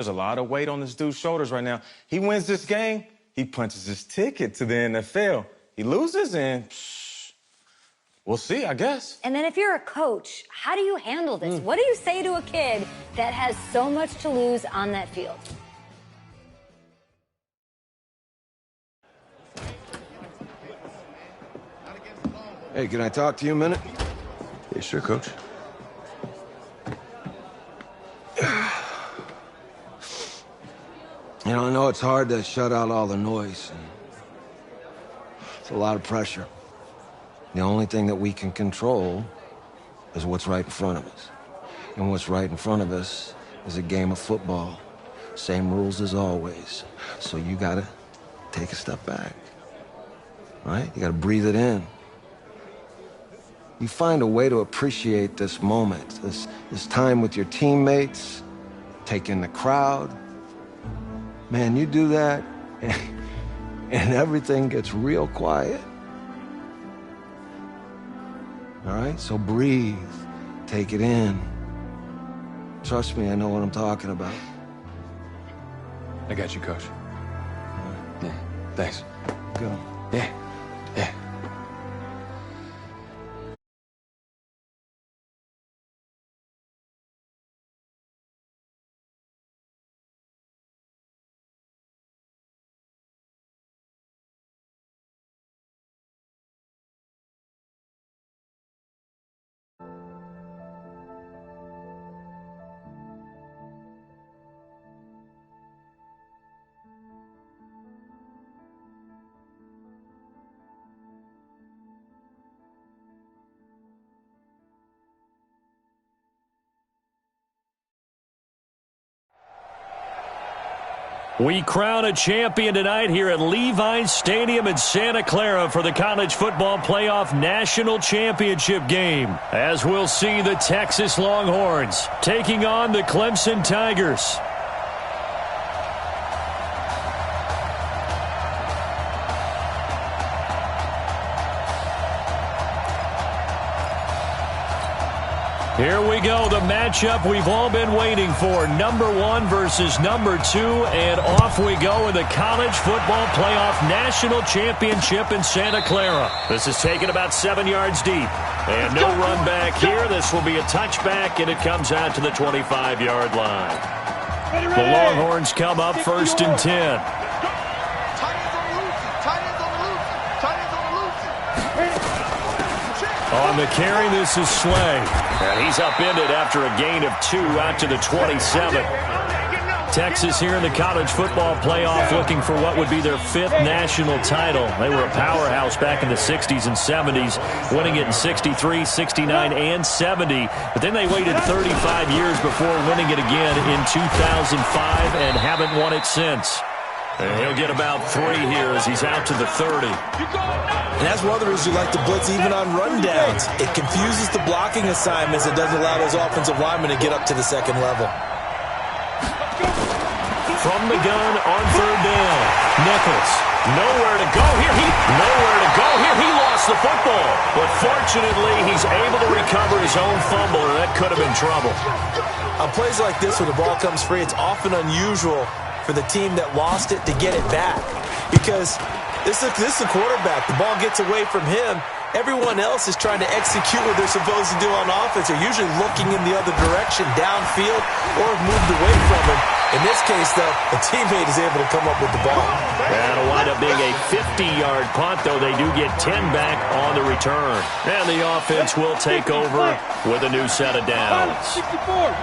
There's a lot of weight on this dude's shoulders right now. He wins this game, he punches his ticket to the NFL. He loses, and we'll see, I guess. And then if you're a coach, how do you handle this? What do you say to a kid that has so much to lose on that field? Hey, can I talk to you a minute? Yeah, sure, Coach. You know, I know it's hard to shut out all the noise. It's a lot of pressure. The only thing that we can control is what's right in front of us. And what's right in front of us is a game of football. Same rules as always. So you gotta take a step back. Right? You gotta breathe it in. You find a way to appreciate this moment, this time with your teammates, take in the crowd. Man, you do that, and everything gets real quiet. All right? So breathe. Take it in. Trust me, I know what I'm talking about. I got you, Coach. Yeah, thanks. Go. Yeah, yeah. We crown a champion tonight here at Levi's Stadium in Santa Clara for the College Football Playoff National Championship game. As we'll see the Texas Longhorns taking on the Clemson Tigers. Here we go, the matchup we've all been waiting for. Number 1 versus number 2, and off we go in the College Football Playoff National Championship in Santa Clara. This is taken about 7 yards deep. And no run back here. This will be a touchback, and it comes out to the 25-yard line. The Longhorns come up 1st and 10. On the carry, this is Slay. And he's upended after a gain of 2 out to the 27. Texas here in the college football playoff looking for what would be their 5th national title. They were a powerhouse back in the 60s and 70s, winning it in 63, 69, and 70. But then they waited 35 years before winning it again in 2005 and haven't won it since. And he'll get about 3 here as he's out to the 30. And that's one of the reasons you like to blitz even on rundowns. It confuses the blocking assignments. It doesn't allow those offensive linemen to get up to the second level. From the gun on 3rd down. Nichols. Nowhere to go here. He lost the football. But fortunately, he's able to recover his own fumble, or that could have been trouble. On plays like this, when the ball comes free, it's often unusual for the team that lost it to get it back. Because this is the quarterback. The ball gets away from him. Everyone else is trying to execute what they're supposed to do on offense. They're usually looking in the other direction, downfield, or have moved away from him. In this case, though, a teammate is able to come up with the ball. That'll wind up being a 50-yard punt, though they do get 10 back on the return. And the offense will take over with a new set of downs.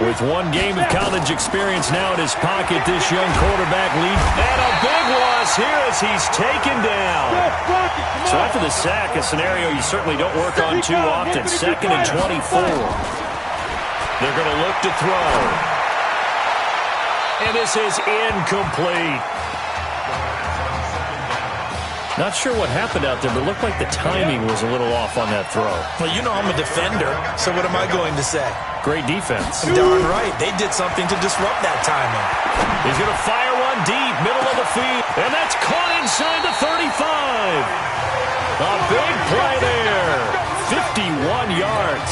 With 1 game of college experience now in his pocket, this young quarterback leads. And a big loss here as he's taken down. So after the sack, a scenario you certainly don't work on too often. 2nd and 24. They're going to look to throw. And this is incomplete. Not sure what happened out there, but it looked like the timing was a little off on that throw. Well, you know I'm a defender, so what am I going to say? Great defense. Darn right. They did something to disrupt that timing. He's going to fire one deep, middle of the field, and that's caught inside the 35. A big play there. 51 yards.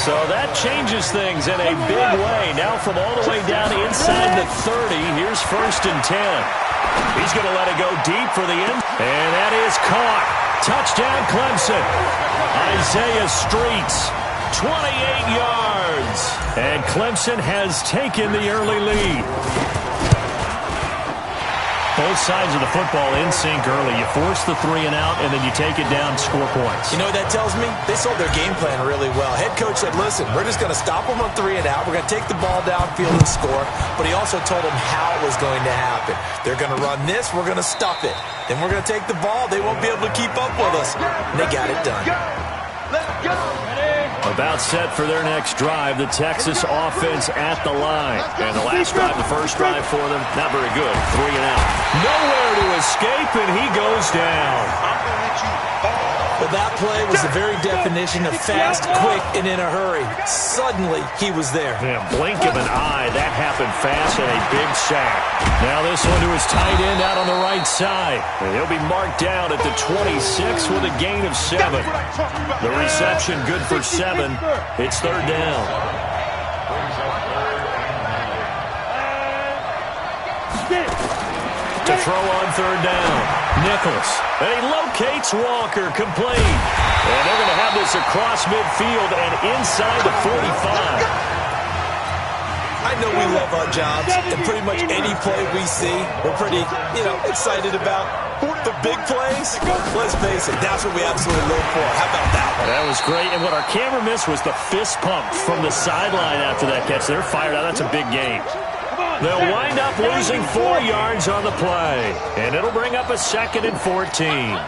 So that changes things in a big way. Now from all the way down inside the 30, here's 1st and 10. He's going to let it go deep for the end. And that is caught. Touchdown, Clemson. Isaiah Streets, 28 yards. And Clemson has taken the early lead. Both sides of the football in sync early. You force the 3 and out, and then you take it down, score points. You know what that tells me? They sold their game plan really well. Head coach said, listen, we're just going to stop them on 3 and out. We're going to take the ball downfield and score. But he also told them how it was going to happen. They're going to run this. We're going to stuff it. Then we're going to take the ball. They won't be able to keep up with us. And they got it done. Let's go. About set for their next drive, the Texas offense at the line. And the last drive, the first drive for them, not very good. 3 and out. Nowhere to escape, and he goes down. Well, that play was the very definition of fast, quick, and in a hurry. Suddenly, he was there. Yeah, blink of an eye. That happened fast and a big sack. Now this one to his tight end out on the right side. And he'll be marked down at the 26 with a gain of 7. The reception good for 7. It's 3rd down. To throw on 3rd down. Nichols. And he locates Walker, complete. And they're going to have this across midfield and inside the 45. I know we love our jobs, and pretty much any play we see, we're pretty, excited about. The big plays, let's face it, that's what we absolutely live for. How about that one? That was great, and what our camera missed was the fist pump from the sideline after that catch. They're fired out. That's a big game. They'll wind up losing 4 yards on the play, and it'll bring up a 2nd and 14.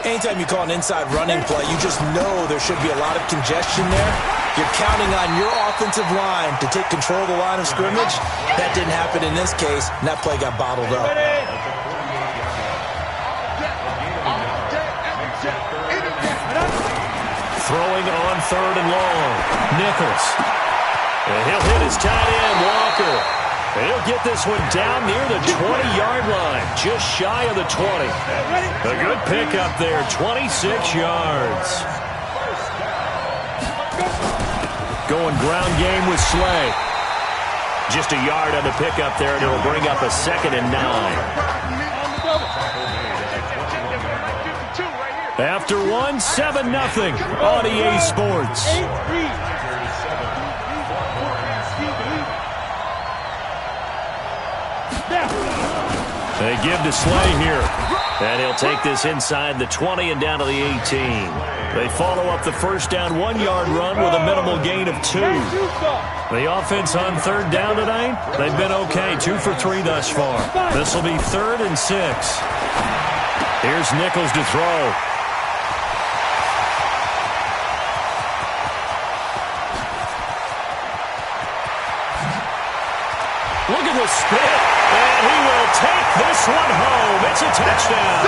Anytime you call an inside running play, you just know there should be a lot of congestion there. You're counting on your offensive line to take control of the line of scrimmage. That didn't happen in this case, and that play got bottled up. Throwing on 3rd and long. Nichols. And he'll hit his tight end, Walker. And he'll get this one down near the 20-yard line, just shy of the 20. A good pickup there, 26 yards. Going ground game with Slay. Just a yard on the pickup there, and it'll bring up a 2nd and 9. After 1, 7-0 on EA Sports. They give to Slay here. And he'll take this inside the 20 and down to the 18. They follow up the first down 1-yard run with a minimal gain of 2. The offense on 3rd down tonight, they've been okay. 2 for 3 thus far. This will be 3rd and 6. Here's Nichols to throw. Look at the spin, and he will take this one home. It's a touchdown.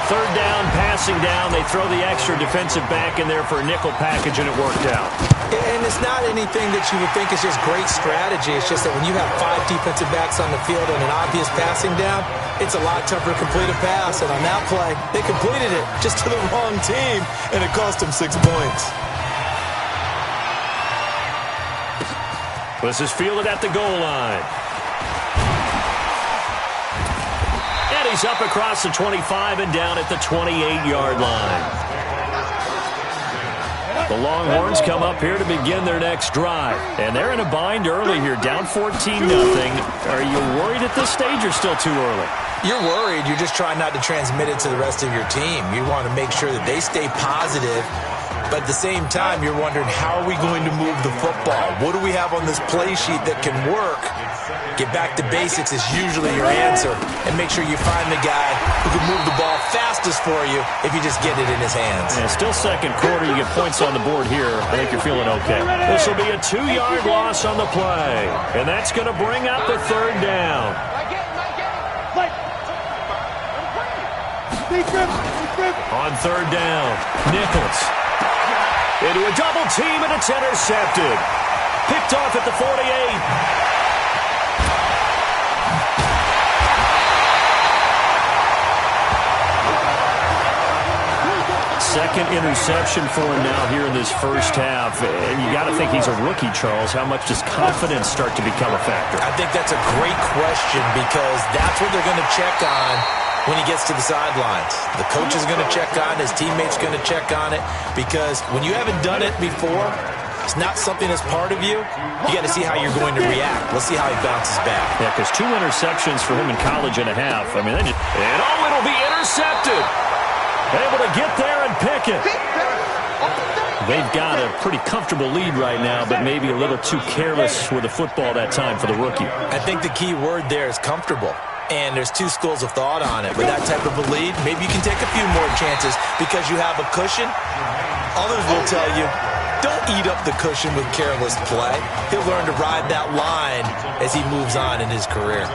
3rd down, passing down. They throw the extra defensive back in there for a nickel package, and it worked out. And it's not anything that you would think is just great strategy. It's just that when you have 5 defensive backs on the field and an obvious passing down, it's a lot tougher to complete a pass. And on that play, they completed it just to the wrong team, and it cost them 6 points. This is fielded at the goal line. And he's up across the 25 and down at the 28-yard line. The Longhorns come up here to begin their next drive. And they're in a bind early here, down 14-0. Are you worried at this stage or still too early? You're worried. You're just trying not to transmit it to the rest of your team. You want to make sure that they stay positive. But at the same time, you're wondering, how are we going to move the football? What do we have on this play sheet that can work? Get back to basics is usually your answer. And make sure you find the guy who can move the ball fastest for you if you just get it in his hands. Yeah, still second quarter. You get points on the board here. I think you're feeling okay. This will be a 2-yard loss on the play. And that's going to bring up a 3rd down. On 3rd down, Nichols. Into a double team, and it's intercepted. Picked off at the 48. second interception for him now here in this first half. And you got to think he's a rookie, Charles. How much does confidence start to become a factor? I think that's a great question because that's what they're going to check on when he gets to the sidelines. The coach is going to check on it. His teammates going to check on it because when you haven't done it before, it's not something that's part of you. You got to see how you're going to react. Let's see how he bounces back. Yeah, because 2 interceptions for him in college and a half. I mean, it'll be intercepted. Able to get there and pick it. They've got a pretty comfortable lead right now, but maybe a little too careless with the football that time for the rookie. I think the key word there is comfortable. And there's 2 schools of thought on it. With that type of a lead, maybe you can take a few more chances because you have a cushion. Others will tell you, don't eat up the cushion with careless play. He'll learn to ride that line as he moves on in his career.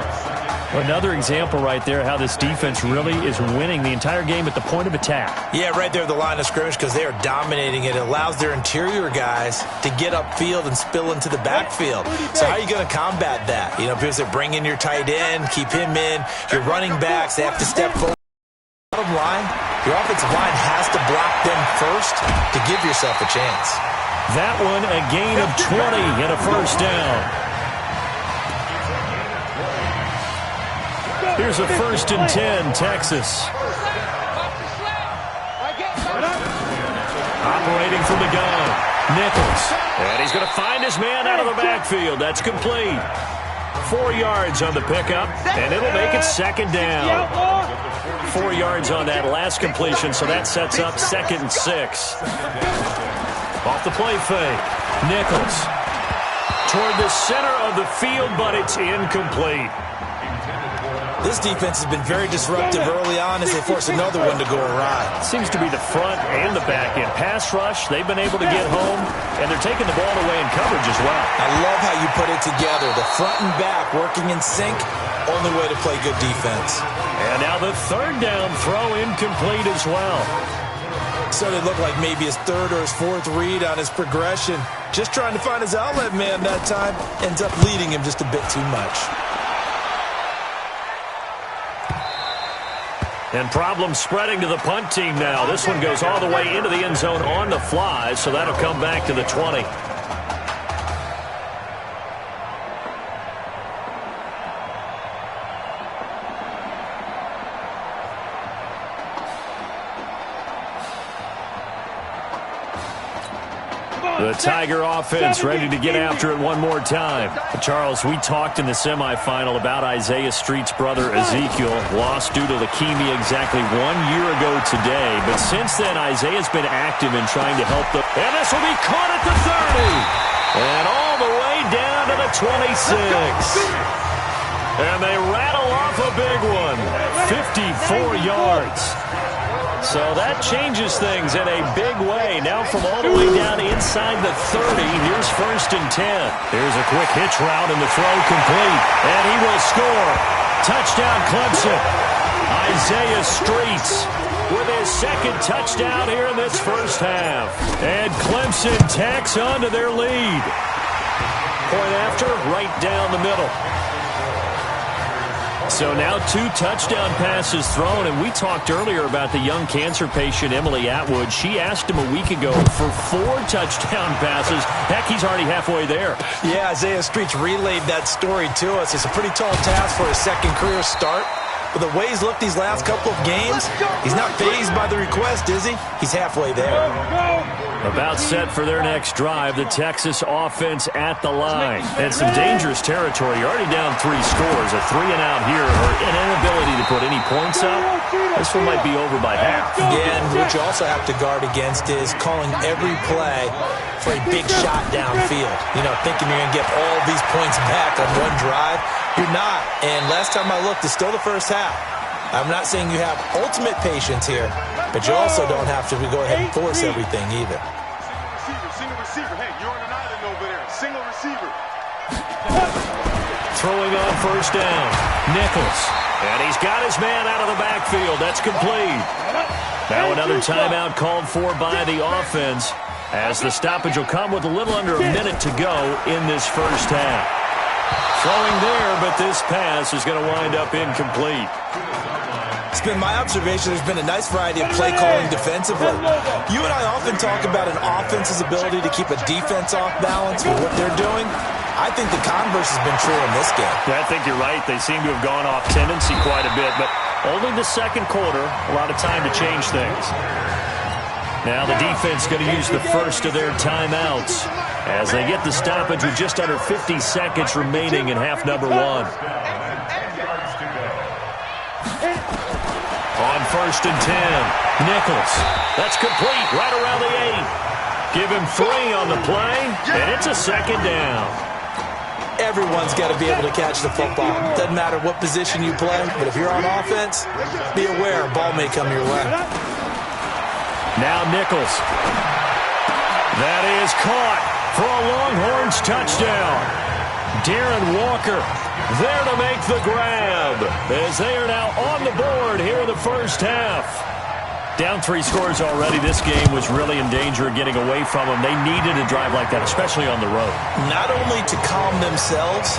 Another example right there how this defense really is winning the entire game at the point of attack. Yeah, right there at the line of scrimmage because they are dominating it. It allows their interior guys to get upfield and spill into the backfield. So how are you going to combat that? You know, because they bring in your tight end, keep him in. Your running backs, they have to step forward. Bottom line, your offensive line has to block them first to give yourself a chance. That one, a gain of 20 and a first down. Here's a 1st and 10, Texas. Operating from the gun, Nichols. And he's going to find his man out of the backfield. That's complete. 4 yards on the pickup, and it'll make it 2nd down. 4 yards on that last completion, so that sets up 2nd and 6. Off the play fake, Nichols. Toward the center of the field, but it's incomplete. This defense has been very disruptive early on as they force another one to go awry. Seems to be the front and the back end. Pass rush, they've been able to get home, and they're taking the ball away in coverage as well. I love how you put it together. The front and back working in sync, only way to play good defense. And now the 3rd down throw incomplete as well. So they look like maybe his 3rd or his 4th read on his progression. Just trying to find his outlet man that time. Ends up leading him just a bit too much. And problems spreading to the punt team now. This one goes all the way into the end zone on the fly, so that'll come back to the 20. The Tiger offense ready to get after it one more time. Charles, we talked in the semifinal about Isaiah Street's brother Ezekiel, lost due to leukemia exactly 1 year ago today. But since then, Isaiah's been active in trying to help them. And this will be caught at the 30. And all the way down to the 26. And they rattle off a big one, 54 yards. So that changes things in a big way. Now from all the way down inside the 30, here's 1st and 10. Here's a quick hitch route and the throw complete. And he will score. Touchdown Clemson. Isaiah Streets with his 2nd touchdown here in this first half. And Clemson tacks onto their lead. Point after, right down the middle. So now 2 touchdown passes thrown, and we talked earlier about the young cancer patient Emily Atwood. She asked him a week ago for 4 touchdown passes. Heck, he's already halfway there. Yeah, Isaiah Streets relayed that story to us. It's a pretty tall task for his 2nd career start. But the way he's looked these last couple of games, he's not fazed by the request, is he? He's halfway there. About set for their next drive, the Texas offense at the line. And some dangerous territory. You're already down 3 scores. A 3-and-out here, or an inability to put any points up. This one might be over by half. Yeah, and what you also have to guard against is calling every play for a big shot downfield. You know, thinking you're going to get all these points back on one drive. You're not. And last time I looked, it's still the first half. I'm not saying you have ultimate patience here, but you also don't have to go ahead and force everything either. Single receiver. Hey, you're on an island over there. Single receiver. Throwing on 1st down. Nichols. And he's got his man out of the backfield. That's complete. Now another timeout called for by the offense, as the stoppage will come with a little under a minute to go in this first half. Throwing there, but this pass is going to wind up incomplete. It's been my observation there's been a nice variety of play calling defensively. You and I often talk about an offense's ability to keep a defense off balance with what they're doing. I think the converse has been true in this game. Yeah, I think you're right. They seem to have gone off tendency quite a bit, but only the second quarter, a lot of time to change things. Now the defense going to use the first of their timeouts as they get the stoppage with just under 50 seconds remaining in half number one. On 1st and 10, Nichols. That's complete right around the 8. Give him 3 on the play, and it's a second down. Everyone's got to be able to catch the football. Doesn't matter what position you play, but if you're on offense, be aware a ball may come your way. Now Nichols. That is caught for a Longhorns touchdown. Darren Walker there to make the grab as they are now on the board here in the first half. Down 3 scores already. This game was really in danger of getting away from them. They needed a drive like that, especially on the road. Not only to calm themselves,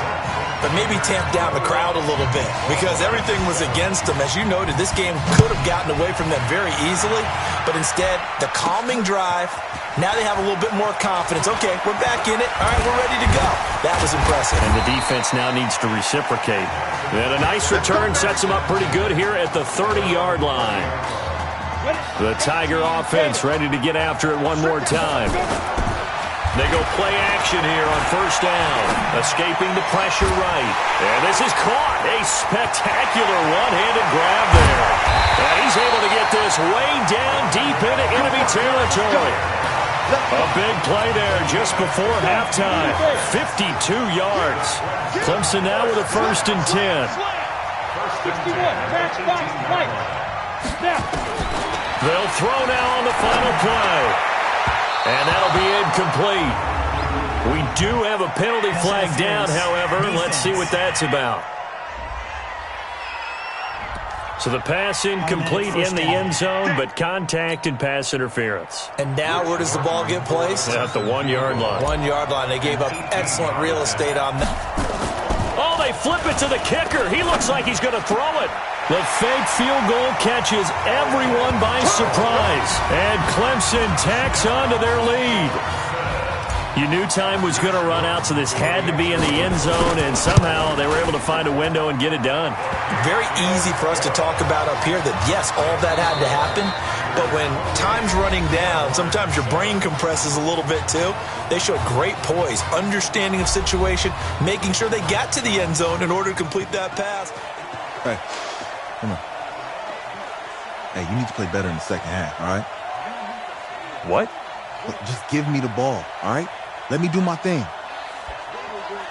but maybe tamp down the crowd a little bit because everything was against them. As you noted, this game could have gotten away from them very easily, but instead, the calming drive, now they have a little bit more confidence. Okay, we're back in it. All right, we're ready to go. That was impressive. And the defense now needs to reciprocate. And a nice return sets them up pretty good here at the 30-yard line. The Tiger offense ready to get after it one more time. They go play action here on 1st down. Escaping the pressure right. And this is caught. A spectacular one-handed grab there. And he's able to get this way down deep into enemy territory. A big play there just before halftime. 52 yards. Clemson now with a 1st and 10. They'll throw now on the final play. And that'll be incomplete. We do have a penalty flag down, however. Let's see what that's about. So the pass incomplete in the end zone, but contact and pass interference. And now where does the ball get placed? At the 1-yard line. 1-yard line. They gave up excellent real estate on that. Oh, they flip it to the kicker. He looks like he's going to throw it. The fake field goal catches everyone by surprise. And Clemson tacks on to their lead. You knew time was going to run out, so this had to be in the end zone, and somehow they were able to find a window and get it done. Very easy for us to talk about up here that, yes, all of that had to happen, but when time's running down, sometimes your brain compresses a little bit too. They showed great poise, understanding of situation, making sure they got to the end zone in order to complete that pass. Hey, come on. Hey, you need to play better in the second half, all right? What? Look, just give me the ball, all right? Let me do my thing.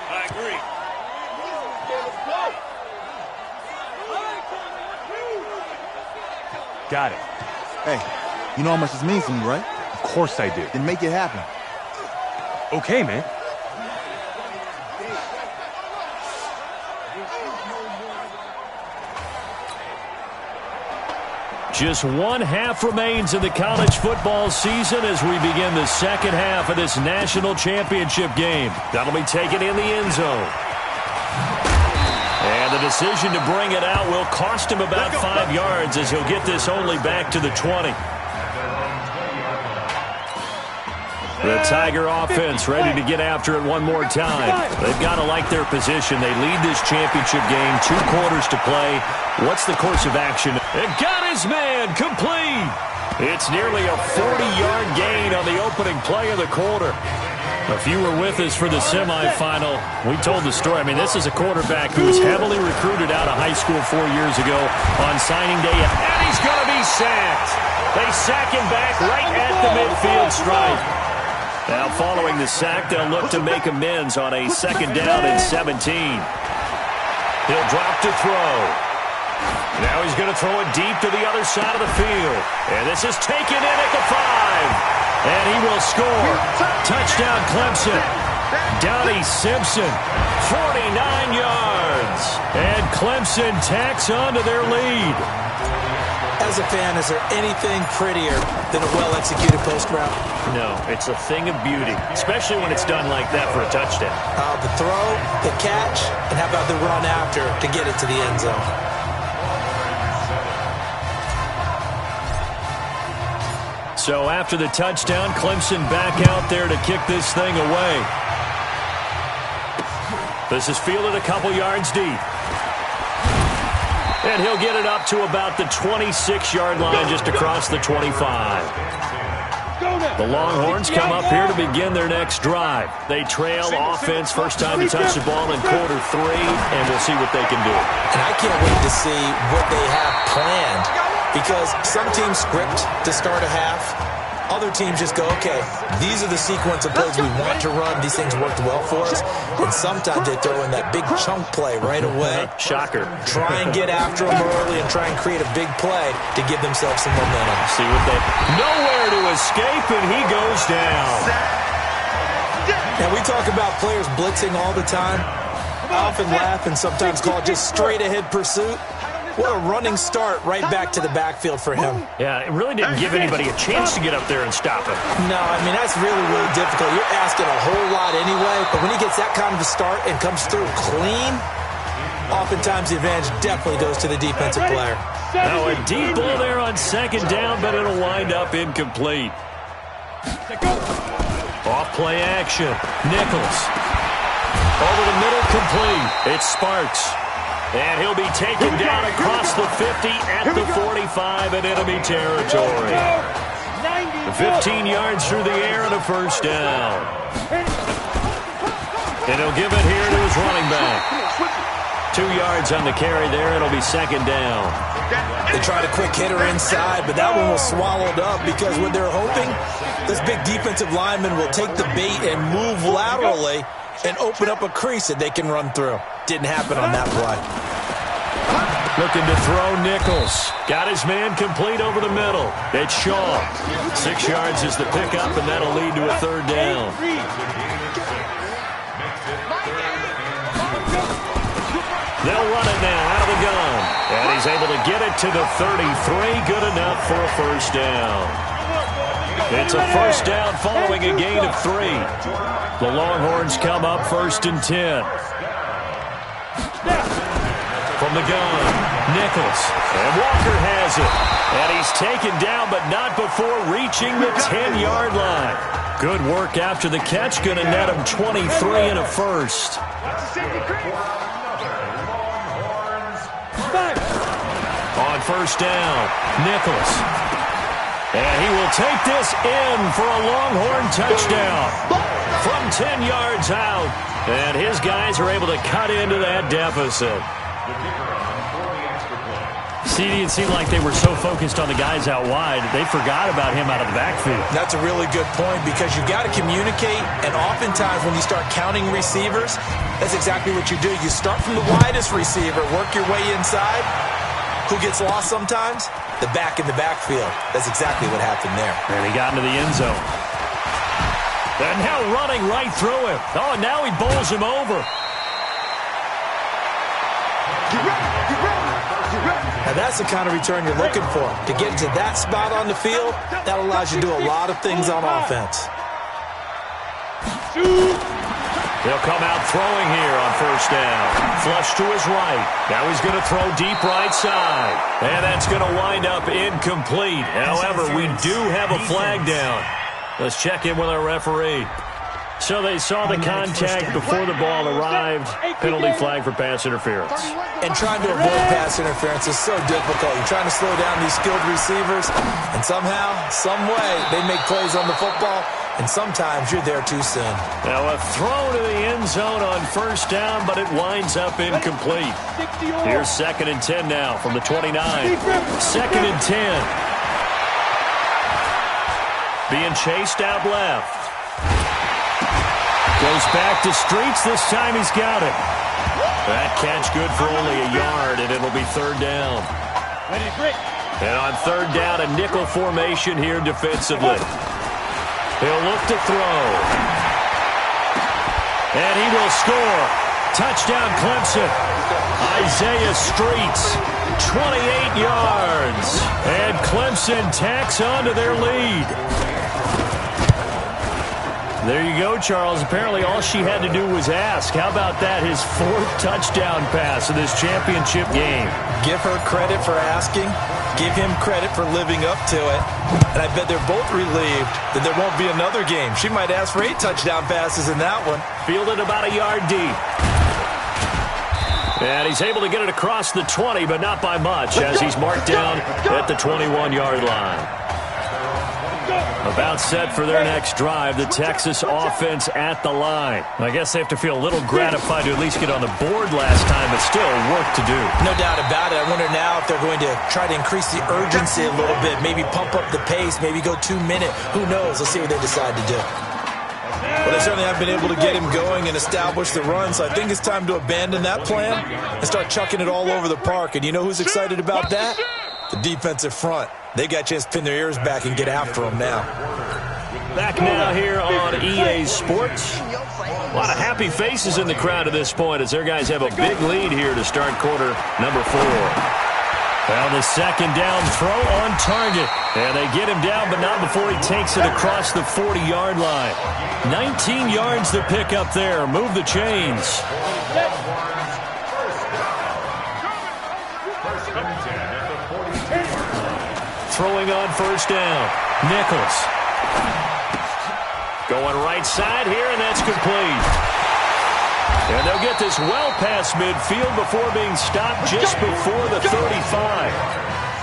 I agree. Got it. Hey, you know how much this means to me, right? Of course I do. Then make it happen. Okay, man. Just 1 half remains in the college football season as we begin the second half of this national championship game. That'll be taken in the end zone. And the decision to bring it out will cost him about 5 yards as he'll get this only back to the 20. The Tiger offense ready to get after it one more time. They've got to like their position. They lead this championship game, 2 quarters to play. What's the course of action? And got his man complete. It's nearly a 40-yard gain on the opening play of the quarter. If you were with us for the semifinal, we told the story. I mean, this is a quarterback who was heavily recruited out of high school 4 years ago on signing day, and he's going to be sacked. They sack him back right at the midfield stripe. Now, following the sack, they'll look to make amends on a 2nd down and 17. He'll drop to throw. Now he's going to throw it deep to the other side of the field. And this is taken in at the 5. And he will score. Touchdown, Clemson. Donnie Simpson, 49 yards. And Clemson tacks on to their lead. As a fan, is there anything prettier than a well-executed post route? No, it's a thing of beauty, especially when it's done like that for a touchdown. The throw, the catch, and how about the run after to get it to the end zone? So after the touchdown, Clemson back out there to kick this thing away. This is fielded a couple yards deep. And he'll get it up to about the 26-yard line just across the 25. The Longhorns come up here to begin their next drive. They trail offense first time to touch the ball in quarter 3, and we'll see what they can do. And I can't wait to see what they have planned, because some teams script to start a half. Other teams just go, okay, these are the sequence of plays we want to run. These things worked well for us. And sometimes they throw in that big chunk play right away. Shocker. Try and get after them early and try and create a big play to give themselves some momentum. See what they... Nowhere to escape, and he goes down. Now, we talk about players blitzing all the time. I often laugh and sometimes call it just straight-ahead pursuit. What a running start right back to the backfield for him. Yeah, it really didn't give anybody a chance to get up there and stop him. No, I mean, that's really, really difficult. You're asking a whole lot anyway, but when he gets that kind of a start and comes through clean, oftentimes the advantage definitely goes to the defensive player. Now a deep ball there on second down, but it'll wind up incomplete. Off play action. Nichols. Over the middle, complete. It's Sparks. And he'll be taken down across the 50 at the 45 in enemy territory. 15 yards through the air and a first down. And he'll give it here to his running back. 2 yards on the carry there. It'll be second down. They tried a quick hitter inside, but that one was swallowed up because what they're hoping, this big defensive lineman will take the bait and move laterally and open up a crease that they can run through. Didn't happen on that play. Looking to throw Nichols. Got his man complete over the middle. It's Shaw. 6 yards is the pickup, and that'll lead to a third down. They'll run it now out of the gun. And he's able to get it to the 33. Good enough for a first down. It's a first down following a gain of 3. The Longhorns come up 1st and 10. From the gun, Nichols. And Walker has it. And he's taken down, but not before reaching the 10-yard line. Good work after the catch. Going to net him 23 and a first. On first down, Nichols. And he will take this in for a Longhorn touchdown from 10 yards out. And his guys are able to cut into that deficit. See, it seemed like they were so focused on the guys out wide, they forgot about him out of the backfield. That's a really good point because you've got to communicate, and oftentimes when you start counting receivers, that's exactly what you do. You start from the widest receiver, work your way inside. Who gets lost sometimes? The back in the backfield. That's exactly what happened there. And he got into the end zone. And now running right through him. Oh, and now he bowls him over. Now that's the kind of return you're looking for. To get to that spot on the field, that allows you to do a lot of things on offense. He'll come out throwing here on first down. Flush to his right. Now he's going to throw deep right side. And that's going to wind up incomplete. However, we do have a flag down. Let's check in with our referee. So they saw the contact before the ball arrived. Penalty flag for pass interference. And trying to avoid pass interference is so difficult. You're trying to slow down these skilled receivers, and somehow, some way, they make plays on the football, and sometimes you're there too soon. Now a throw to the end zone on first down, but it winds up incomplete. Here's 2nd and 10 now from the 29. 2nd and 10. Being chased out left. Goes back to Streets. This time he's got it. That catch good for only a yard, and it'll be third down. And on third down, a nickel formation here defensively. He'll look to throw. And he will score. Touchdown Clemson. Isaiah Streets, 28 yards. And Clemson tacks on to their lead. There you go, Charles. Apparently all she had to do was ask. How about that? His 4th touchdown pass of this championship game. Give her credit for asking. Give him credit for living up to it. And I bet they're both relieved that there won't be another game. She might ask for 8 touchdown passes in that one. Fielded about a yard deep. And he's able to get it across the 20, but not by much, as he's marked down at the 21-yard line. About set for their next drive, the Texas offense at the line. I guess they have to feel a little gratified to at least get on the board last time, but still work to do. No doubt about it. I wonder now if they're going to try to increase the urgency a little bit, maybe pump up the pace, maybe go 2-minute. Who knows? Let's see what they decide to do. Well, they certainly have been able to get him going and establish the run, so I think it's time to abandon that plan and start chucking it all over the park. And you know who's excited about that? The defensive front. They got a chance to pin their ears back and get after them now. Back now here on EA Sports. A lot of happy faces in the crowd at this point as their guys have a big lead here to start quarter number 4. Well, the second down throw on target. And they get him down, but not before he takes it across the 40-yard line. 19 yards to pick up there. Move the chains. Throwing on first down. Nichols. Going right side here, and that's complete. And they'll get this well past midfield before being stopped just before the 35.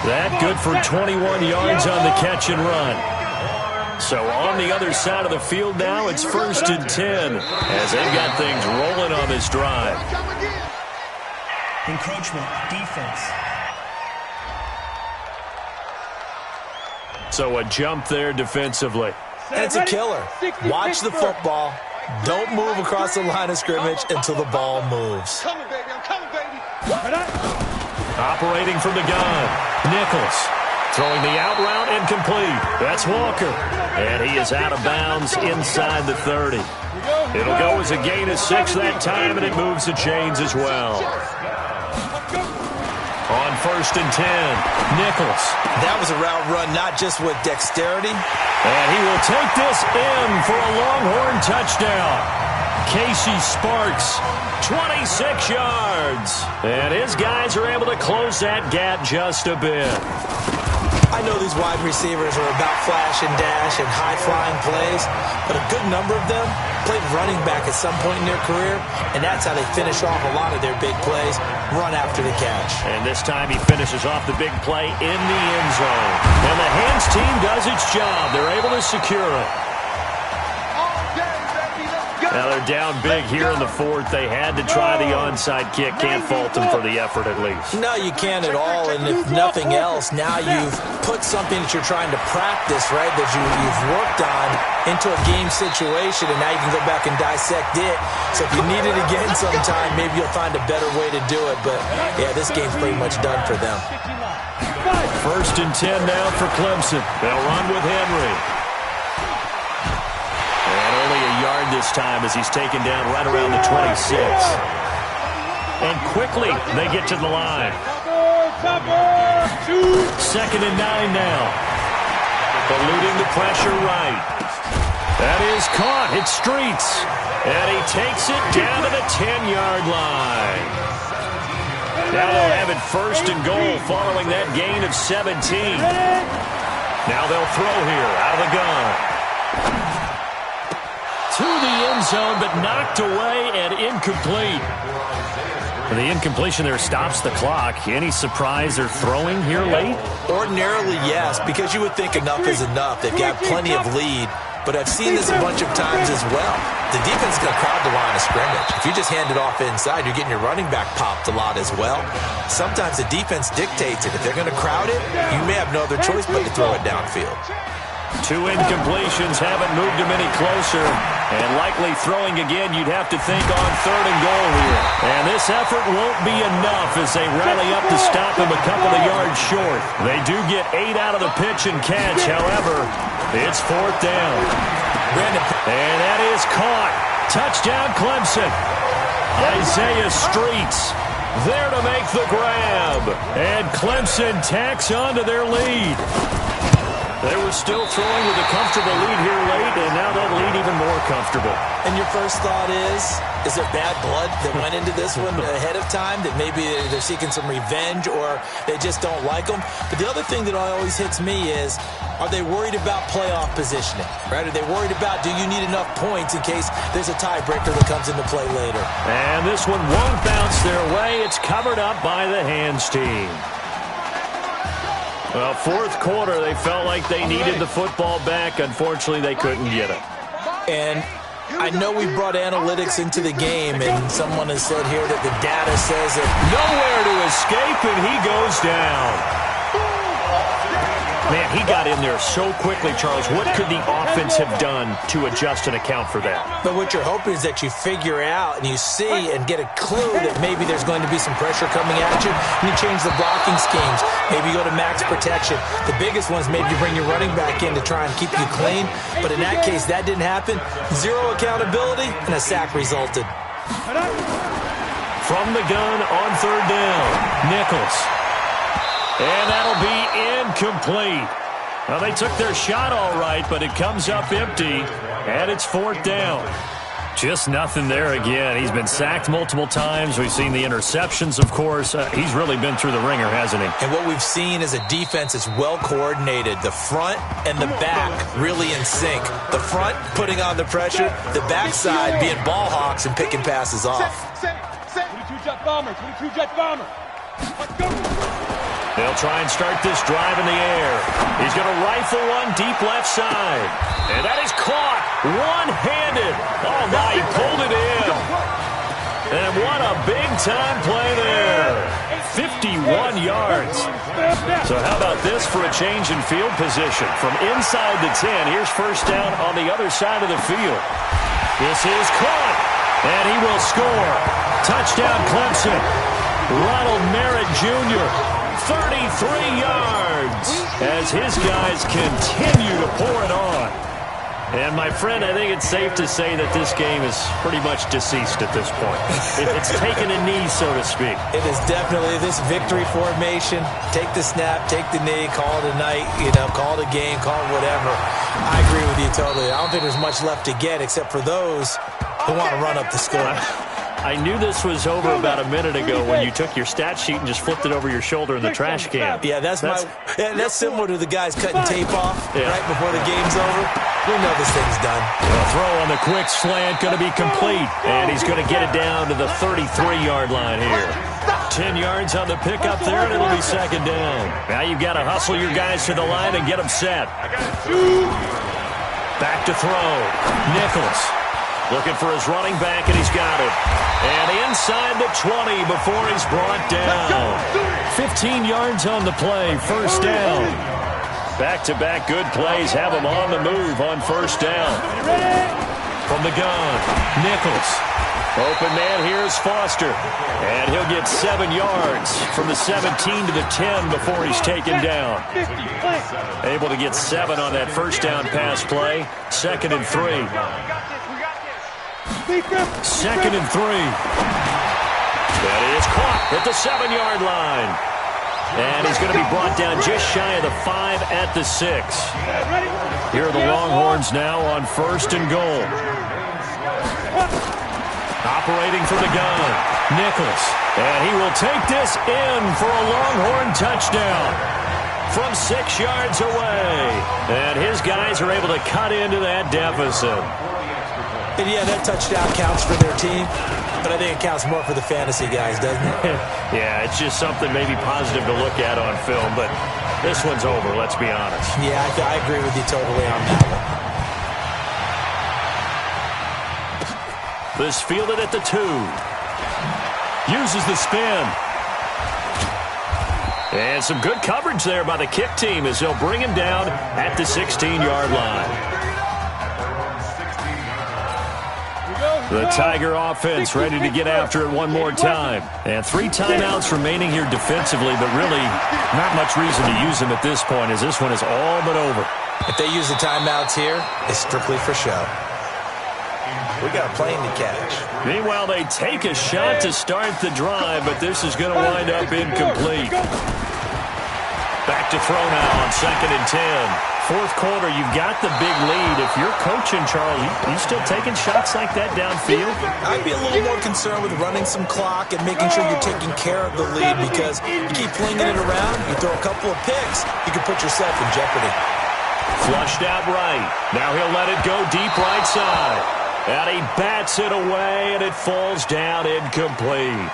That good for 21 yards on the catch and run. So on the other side of the field now, it's 1st and 10 as they've got things rolling on this drive. Encroachment, defense. So a jump there defensively. And it's a killer. Watch the football. Don't move across the line of scrimmage until the ball moves. Operating from the gun. Nichols throwing the out route and complete. That's Walker. And he is out of bounds inside the 30. It'll go as a gain of 6 that time, and it moves the chains as well. On 1st and 10, Nichols. That was a route run, not just with dexterity. And he will take this in for a Longhorn touchdown. Casey Sparks, 26 yards. And his guys are able to close that gap just a bit. I know these wide receivers are about flash and dash and high-flying plays, but a good number of them played running back at some point in their career, and that's how they finish off a lot of their big plays, run after the catch. And this time he finishes off the big play in the end zone. And the hands team does its job. They're able to secure it. Now they're down big here in the 4th. They had to try the onside kick. Can't fault them for the effort at least. No, you can't at all. And if nothing else, now you've put something that you're trying to practice, right, that you've worked on into a game situation, and now you can go back and dissect it. So if you need it again sometime, maybe you'll find a better way to do it. But, yeah, this game's pretty much done for them. 1st and 10 now for Clemson. They'll run with Henry. And only a yard this time as he's taken down right around the 26. And quickly they get to the line. 2nd and 9 now. Eluding the pressure right. That is caught. Hit Streets. And he takes it down to the 10-yard line. Now they'll have it 1st and goal following that gain of 17. Now they'll throw here out of the gun. To the end zone, but knocked away and incomplete. The incompletion there stops the clock. Any surprise they're throwing here late? Ordinarily, yes, because you would think enough is enough. They've got plenty of lead, but I've seen this a bunch of times as well. The defense is going to crowd the line of scrimmage. If you just hand it off inside, you're getting your running back popped a lot as well. Sometimes the defense dictates it. If they're going to crowd it, you may have no other choice but to throw it downfield. 2 incompletions haven't moved him any closer. And likely throwing again, you'd have to think on 3rd and goal here. And this effort won't be enough as they rally up to stop him a couple of yards short. They do get 8 out of the pitch and catch. However, it's 4th down. And that is caught. Touchdown, Clemson. Isaiah Streets there to make the grab. And Clemson tacks on to their lead. They were still throwing with a comfortable lead here late, and now that lead even more comfortable. And your first thought is there bad blood that went into this one ahead of time, that maybe they're seeking some revenge or they just don't like them? But the other thing that always hits me is, are they worried about playoff positioning? Right? Are they worried about, do you need enough points in case there's a tiebreaker that comes into play later? And this one won't bounce their way. It's covered up by the hands team. Well, fourth quarter, they felt like they needed the football back. Unfortunately, they couldn't get it. And I know we brought analytics into the game, and someone has said here that the data says that nowhere to escape, and he goes down. Man, he got in there so quickly, Charles. What could the offense have done to adjust and account for that? But what you're hoping is that you figure out and you see and get a clue that maybe there's going to be some pressure coming at you, and you change the blocking schemes. Maybe you go to max protection. The biggest one's maybe you bring your running back in to try and keep you clean. But in that case, that didn't happen. Zero accountability, and a sack resulted. From the gun on third down, Nichols. And that'll be incomplete. Well, they took their shot all right, but it comes up empty, and it's fourth down. Just nothing there again. He's been sacked multiple times. We've seen the interceptions, of course. He's really been through the ringer, hasn't he? And what we've seen is a defense that's well coordinated. The front and the back really in sync. The front putting on the pressure, the backside being ball hawks and picking passes off. 22 jet bomber, 22 jet bomber. Let's go. They'll try and start this drive in the air. He's going to rifle one deep left side. And that is caught one-handed. Oh, my, he pulled it in. And what a big-time play there. 51 yards. So how about this for a change in field position? From inside the 10, here's first down on the other side of the field. This is caught. And he will score. Touchdown, Clemson. Ronald Merritt Jr., 33 yards as his guys continue to pour it on. And, my friend, I think it's safe to say that this game is pretty much deceased at this point. It's taken a knee, so to speak. It is definitely this victory formation. Take the snap, take the knee, call it a night, call it a game, call it whatever. I agree with you totally. I don't think there's much left to get except for those who want to run up the score. I knew this was over about a minute ago when you took your stat sheet and just flipped it over your shoulder in the trash can. Yeah, that's similar to the guys cutting tape off right before the game's over. We know this thing's done. The throw on the quick slant going to be complete, and he's going to get it down to the 33-yard line here. 10 yards on the pickup there, and it'll be second down. Now you've got to hustle your guys to the line and get them set. Back to throw. Nichols. Looking for his running back, and he's got it. And inside the 20 before he's brought down. 15 yards on the play, first down. Back-to-back good plays have him on the move on first down. From the gun, Nichols. Open man, here's Foster. And he'll get 7 yards from the 17 to the 10 before he's taken down. Able to get 7 on that first down pass play. 2nd and 3. 2nd and 3. That is caught at the 7-yard line. And he's going to be brought down just shy of the 5 at the 6. Here are the Longhorns now on 1st and goal. Operating from the gun, Nichols. And he will take this in for a Longhorn touchdown from 6 yards away. And his guys are able to cut into that deficit. And yeah, that touchdown counts for their team, but I think it counts more for the fantasy guys, doesn't it? Yeah, it's just something maybe positive to look at on film, but this one's over, let's be honest. Yeah, I agree with you totally on that one. This fielded at the 2. Uses the spin. And some good coverage there by the kick team as they'll bring him down at the 16-yard line. The Tiger offense ready to get after it one more time. And 3 timeouts remaining here defensively, but really not much reason to use them at this point as this one is all but over. If they use the timeouts here, it's strictly for show. We got a plane to catch. Meanwhile, they take a shot to start the drive, but this is going to wind up incomplete. Back to throw now on 2nd and 10. Fourth quarter, you've got the big lead. If you're coaching, Charles, you still taking shots like that downfield? I'd be a little more concerned with running some clock and making sure you're taking care of the lead, because you keep flinging it around, you throw a couple of picks, you can put yourself in jeopardy. Flushed out right. Now he'll let it go deep right side. And he bats it away, and it falls down incomplete.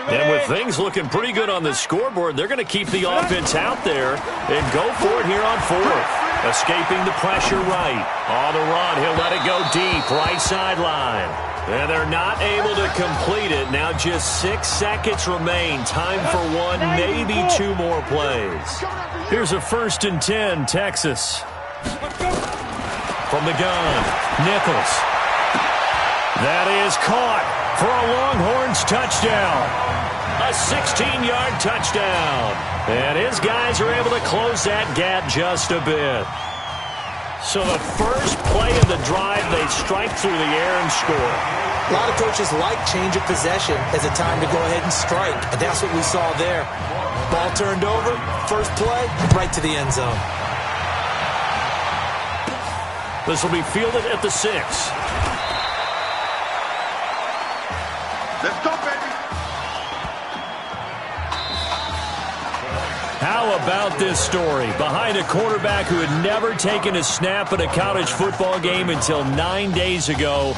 And with things looking pretty good on the scoreboard, they're going to keep the offense out there and go for it here on 4th. Escaping the pressure right. On the run, he'll let it go deep, right sideline. And they're not able to complete it. Now just 6 seconds remain. Time for one, maybe 2 more plays. Here's a 1st and 10, Texas. From the gun, Nichols. That is caught for a Longhorns touchdown. A 16-yard touchdown. And his guys are able to close that gap just a bit. So the first play of the drive, they strike through the air and score. A lot of coaches like change of possession as a time to go ahead and strike, and that's what we saw there. Ball turned over, first play, right to the end zone. This will be fielded at the 6. Let's go, baby. How about this story? Behind a quarterback who had never taken a snap at a college football game until 9 days ago,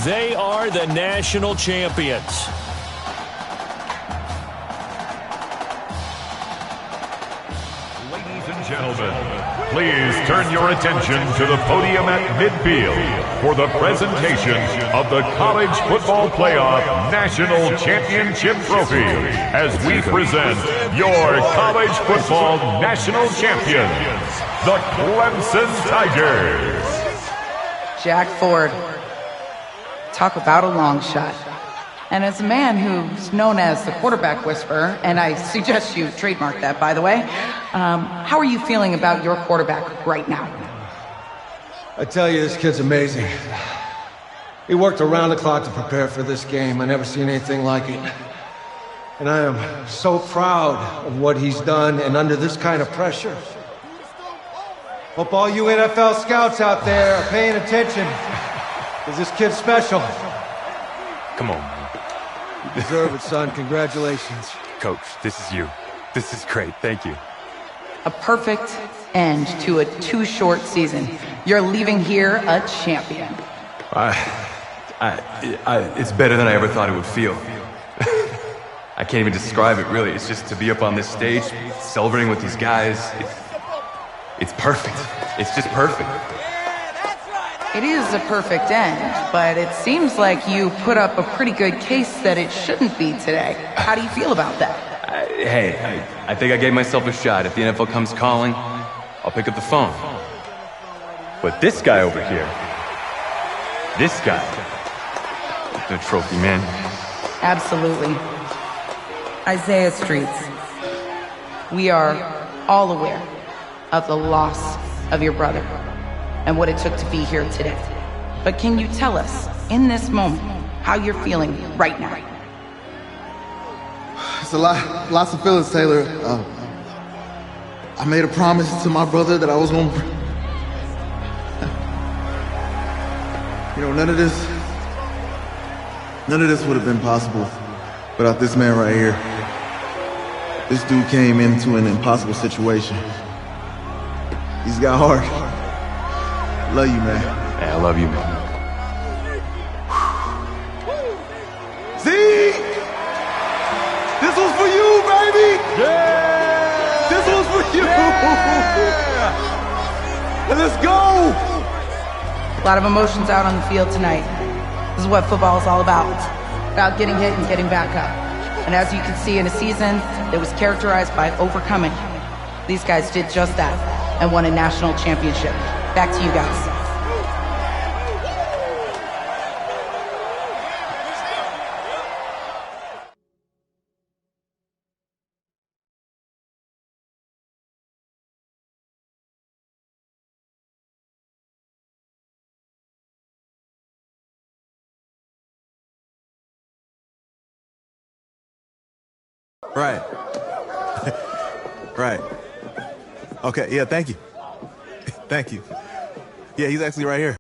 they are the national champions. Ladies and gentlemen, please turn your attention to the podium at midfield for the presentation of the College Football Playoff National Championship Trophy as we present your college football national champions, the Clemson Tigers. Jack Ford. Talk about a long shot. And as a man who's known as the quarterback whisperer, and I suggest you trademark that, by the way, how are you feeling about your quarterback right now? I tell you, this kid's amazing. He worked around the clock to prepare for this game. I never seen anything like it. And I am so proud of what he's done, and under this kind of pressure. Hope all you NFL scouts out there are paying attention, because this kid's special. Come on, man. You deserve it, son. Congratulations. Coach, this is you. This is great. Thank you. A perfect end to a too short season. You're leaving here a champion. It's better than I ever thought it would feel. I can't even describe it, really. It's just to be up on this stage, celebrating with these guys. It's perfect. It's just perfect. It is a perfect end, but it seems like you put up a pretty good case that it shouldn't be today. How do you feel about that? I think I gave myself a shot. If the NFL comes calling, I'll pick up the phone. But this guy over here, this guy, the trophy, man. Absolutely. Isaiah Streets, we are all aware of the loss of your brother and what it took to be here today. But can you tell us, in this moment, how you're feeling right now? It's lots of feelings, Taylor. I made a promise to my brother that I was going to... You know, none of this would have been possible without this man right here. This dude came into an impossible situation. He's got heart. Love you, man. Hey, I love you, man. Zeke! This was for you, baby! Yeah! This was for you! Yeah! And let's go! A lot of emotions out on the field tonight. This is what football is all about. About getting hit and getting back up. And as you can see, in a season that was characterized by overcoming, these guys did just that and won a national championship. Back to you guys. Right. Right. Okay, yeah, thank you. Thank you. Yeah, he's actually right here.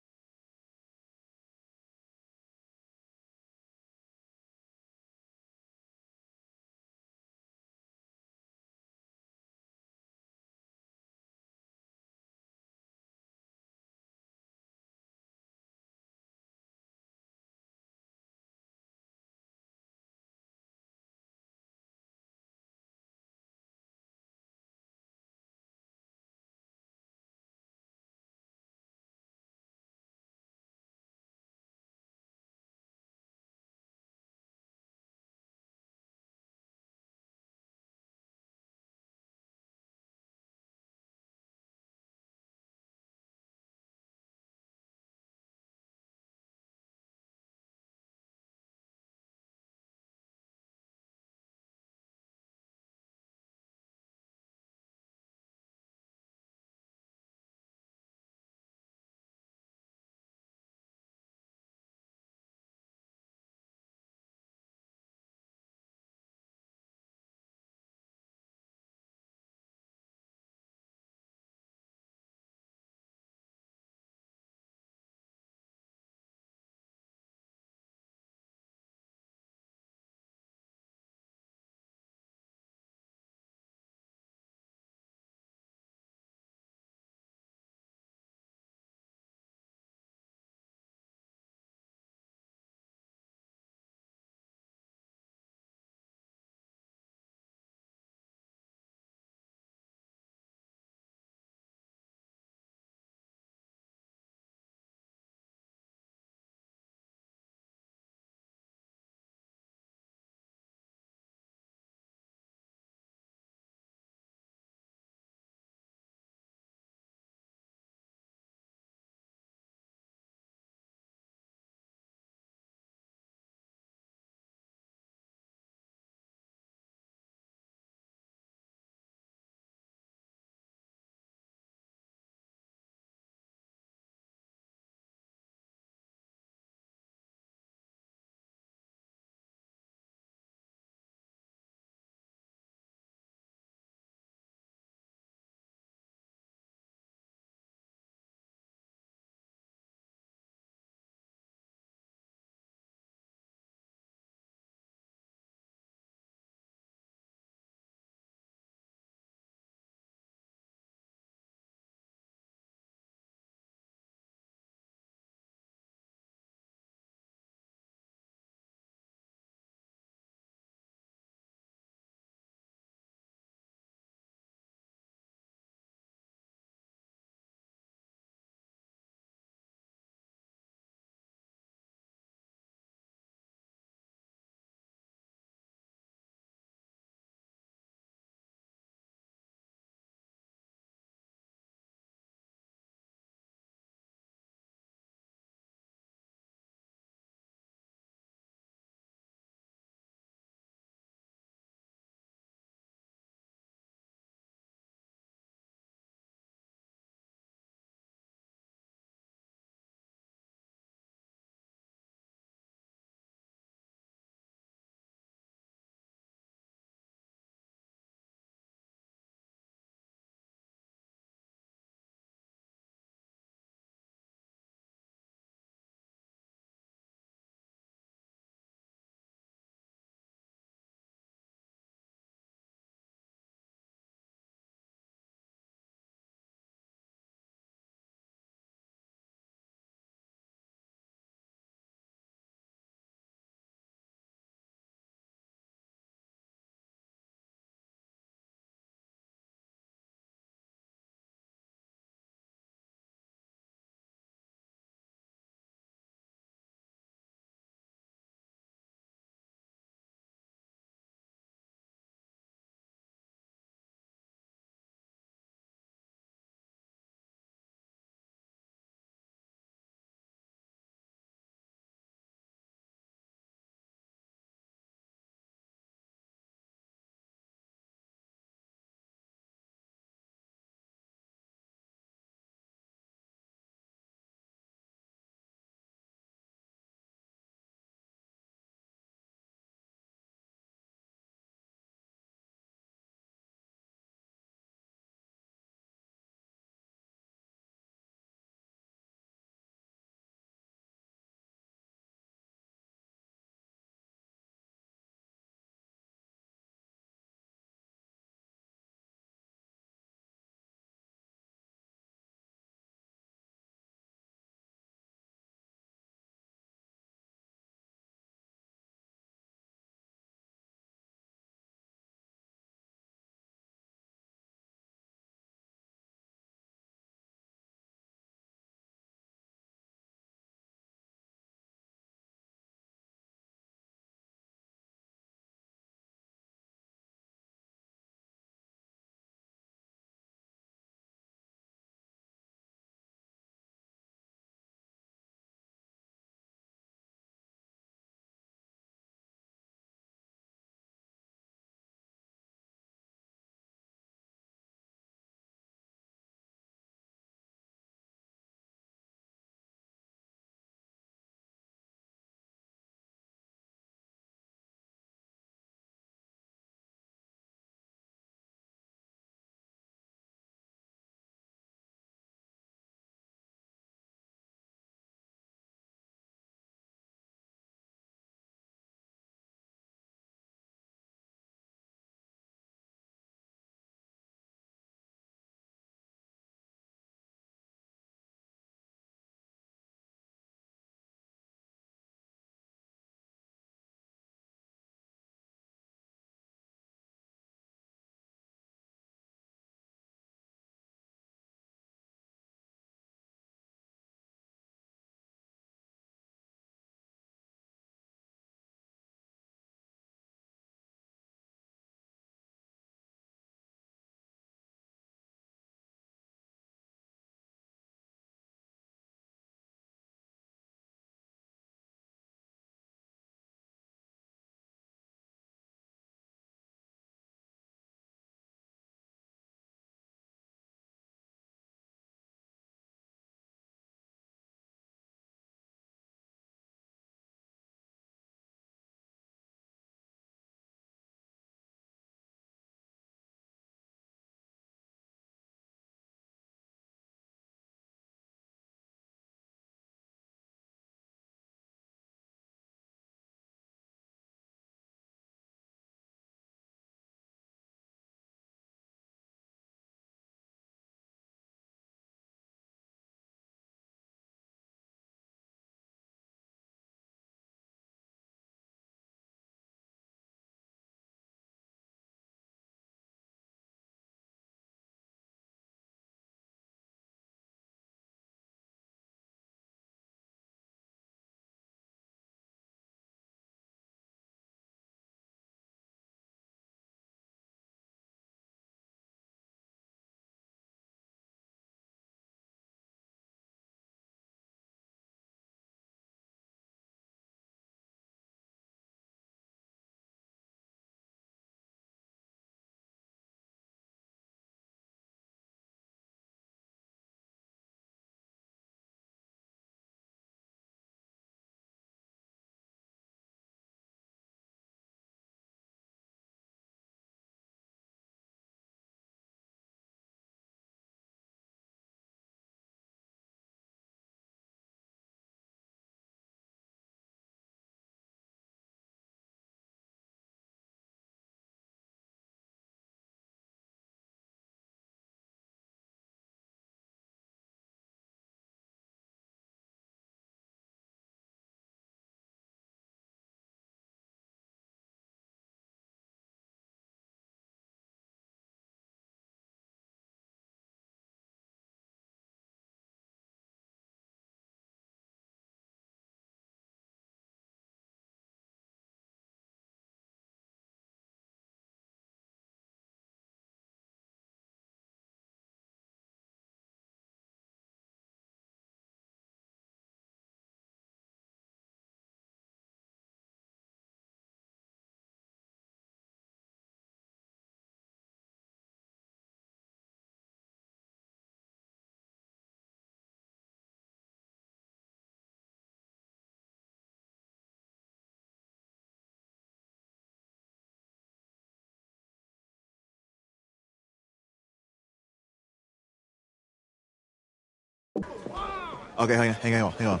Okay, hang on.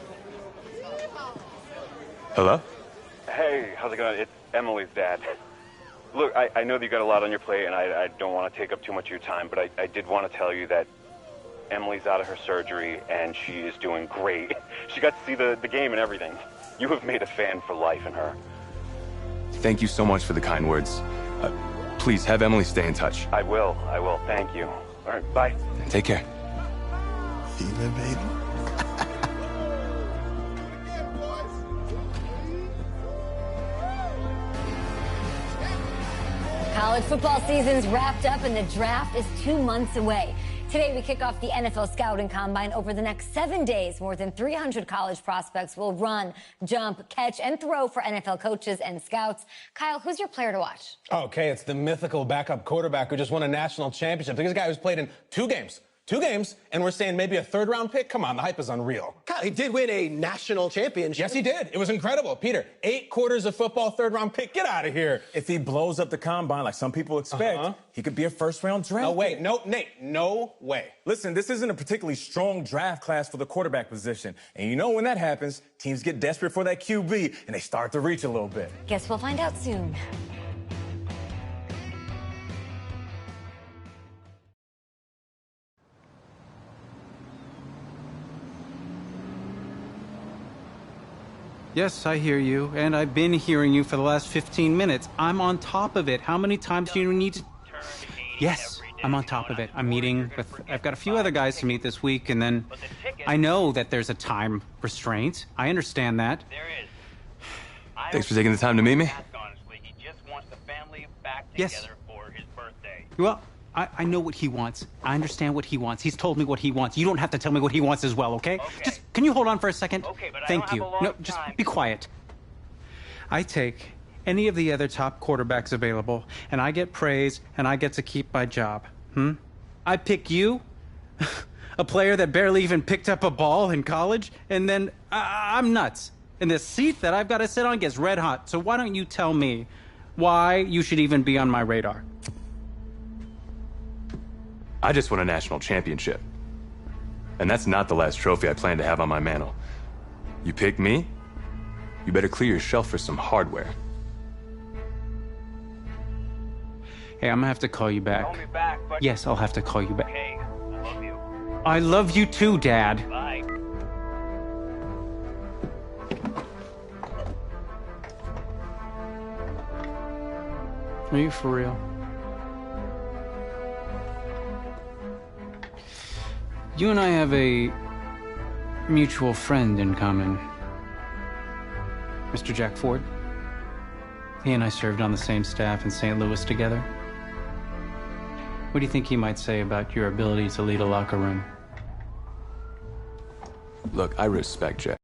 Hello? Hey, how's it going? It's Emily's dad. Look, I know that you got a lot on your plate, and I don't want to take up too much of your time, but I did want to tell you that Emily's out of her surgery, and she is doing great. She got to see the game and everything. You have made a fan for life in her. Thank you so much for the kind words. Please have Emily stay in touch. I will. Thank you. All right, bye. Take care. Even, baby. College football season's wrapped up and the draft is 2 months away. Today, we kick off the NFL Scouting Combine. Over the next 7 days, more than 300 college prospects will run, jump, catch, and throw for NFL coaches and scouts. Kyle, who's your player to watch? Okay, it's the mythical backup quarterback who just won a national championship. This guy who's played in 2 games, and we're saying maybe a 3rd-round pick? Come on, the hype is unreal. Kyle, he did win a national championship. Yes, he did. It was incredible. Peter, 8 quarters of football, 3rd-round pick. Get out of here. If he blows up the combine like some people expect, he could be a 1st-round draft No way. pick. No, Nate, no way. Listen, this isn't a particularly strong draft class for the quarterback position. And you know when that happens, teams get desperate for that QB, and they start to reach a little bit. Guess we'll find out soon. Yes, I hear you, and I've been hearing you for the last 15 minutes. I'm on top of it. How many times do you need to... Yes, I'm on top of it. I'm meeting with... I've got a few other guys to meet this week, and then I know that there's a time restraint. I understand that. Thanks for taking the time to meet me. Yes. Well, I know what he wants. I understand what he wants. He's told me what he wants. You don't have to tell me what he wants as well, okay? Just, can you hold on for a second? Okay, but Thank I don't you. have a long No, just be quiet. I take any of the other top quarterbacks available, and I get praise, and I get to keep my job. I pick you, a player that barely even picked up a ball in college, and then I'm nuts. And the seat that I've got to sit on gets red hot. So why don't you tell me why you should even be on my radar? I just won a national championship. And that's not the last trophy I plan to have on my mantle. You pick me, you better clear your shelf for some hardware. Hey, I'm gonna have to call you back. Call me back, but... Yes, I'll have to call you back. Okay, I love you. I love you too, Dad. Bye. Are you for real? You and I have a mutual friend in common. Mr. Jack Ford. He and I served on the same staff in St. Louis together. What do you think he might say about your ability to lead a locker room? Look, I respect Jack.